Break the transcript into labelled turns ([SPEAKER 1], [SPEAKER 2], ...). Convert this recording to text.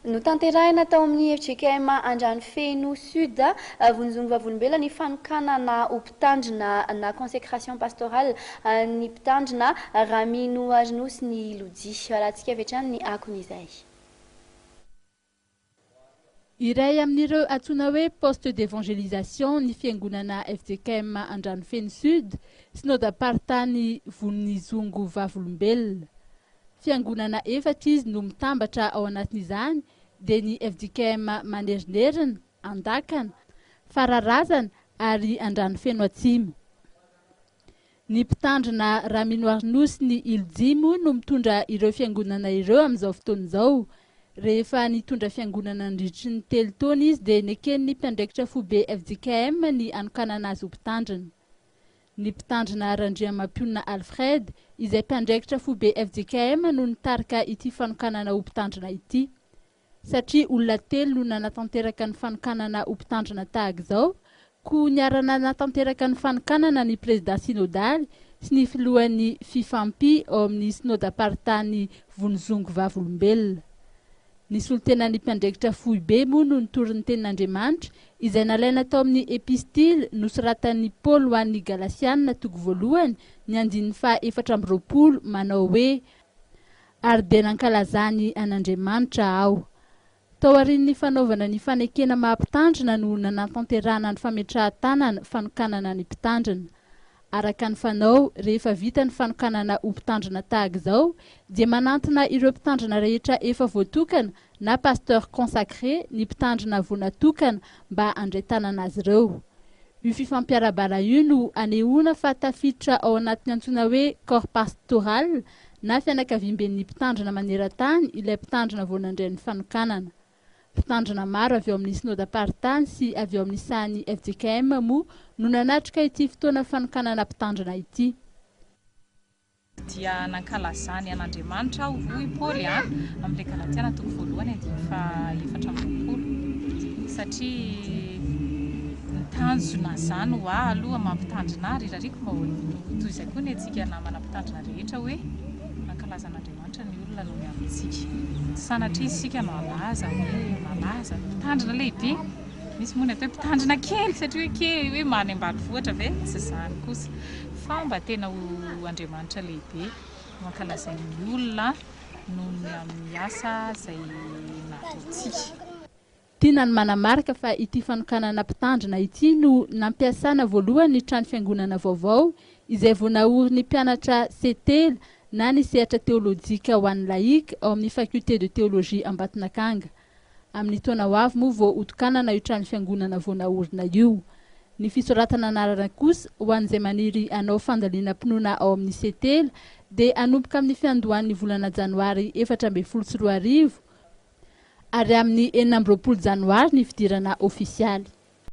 [SPEAKER 1] No tanterahina tao amin'ny FJKM Andranomafeno Sud vonizongo vavolombelona ny fanokanana ho mpitandrina na consécration pastorale ny mpitandrina Ramino Arinosy ny Lojy rahantsika avy hatrany ny akon'izay.
[SPEAKER 2] Iray amin'ireo antsoina hoe poste d'évangélisation ny fiangonana FJKM Andranomafeno Sud synodam-paritany vonizongo vavolombelona. Fiangonana efatra izy no mitambatra ao anatin'izany dia ny FJKM Manerinerina, Andakana, Fararazana ary Andranomafeno Atsimo. Ny mpitandrina Ramino Arinosy ny Ilojimo no mitondra ireo fiangonana ireo amin'izao fotoana izao. Rehefa nitondra fiangonana nandritry ny 3 taona izy dia neken'ny mpandraikitra foibe FJKM ny anokanana azy ho mpitandrina. Ny mpitandrina Randriamampionina Alfred izay mpandraikitra foibe FJKM no nitarika ity fanokanana ho mpitandrina ity. Satria olona 3 no nanatanteraka ny fanokanana ho mpitandrina tahaka izao, koa niarana natanteraka ny fanokanana ny président synodaly sy ny filohan'ny fifampi ao amin'ny synodam-paritany vonizongo vavolombelona. Ny solontenan'ny mpandraikitra foibe moa no nitory ny tenin'Andriamanitra izay nalaina tao amin'ny epistily nosoratan'ny Paoly ho an'ny Galasiana toko voalohany ny 4:20 manao hoe ary dia nankalazany an'Andriamanitra aho. Tao aorian'ny fanaovana ny fanekena maha-mpitandrina no nanatanterahana ny fametrahan-tanana fanokanana ny mpitandrina. Araka ny fanao rehefa vita ny fanokanana ho mpitandrina tahaka izao dia manantona ireo mpitandrina rehetra efa voatokana na pasteur consacré ny mpitandrina voanatokana mba andray-tanana azy ireo. Io fifampiarabana io no anehoana fa tafiditra ao anatin'ny antsoina hoe corps pastoral na fianakaviam-ben'ny mpitandrina maneran-tany ilay mpitandrina vao nandray ny fanokanana. Mpitandrina maro avy ao amin'ny synodam-paritany sy avy ao amin'ny sahan'ny FJKM moa no nanatrika ity fotoana fanokanana mpitandrina ity.
[SPEAKER 3] Dia nankalazany an'Andriamanitra hoy Paoly amin'ilay Galatiana toko voalohany 4:20 satria nitanjona zany ho aho aloha mampitandrina ary rariko toy izay koa ny antsika namana mpitandrina rehetra hoe nankalaza an'Andriamanitra ny olona no amintsika. Sanatria isika no alaza hoe malaza mpitandrina lehibe. Misy moa ny atao mpitandrina kely satria hoe kely hoe many ambanivohitra ve tsy izany kosa fa mba tena ho Andriamanitra lehibe mankalazan'ny olona noho ny amin'ny asa izay nataontsika.
[SPEAKER 2] Tiana ny manamarika fa ity fanokanana mpitandrina ity no nampiasana voalohany ny trano fiangonana vaovao izay vao naorin'ny mpianatra setela na ny sehatra teolojika ho an'ny laïka ao amin'ny faculté de théologie Ambatonakanga. Amin'ny taona ho avy moa vao otokanana io trano fiangonana vao naorina io. Ny fisoratana anarana kosa ho an'izay maniry anao fandaliana-pinoana ao amin'ny setela dia anomboka amin'ny fiandohan'ny volana janoary 2024 ary amin'ny 24 janoary ny fidirana ofisialy.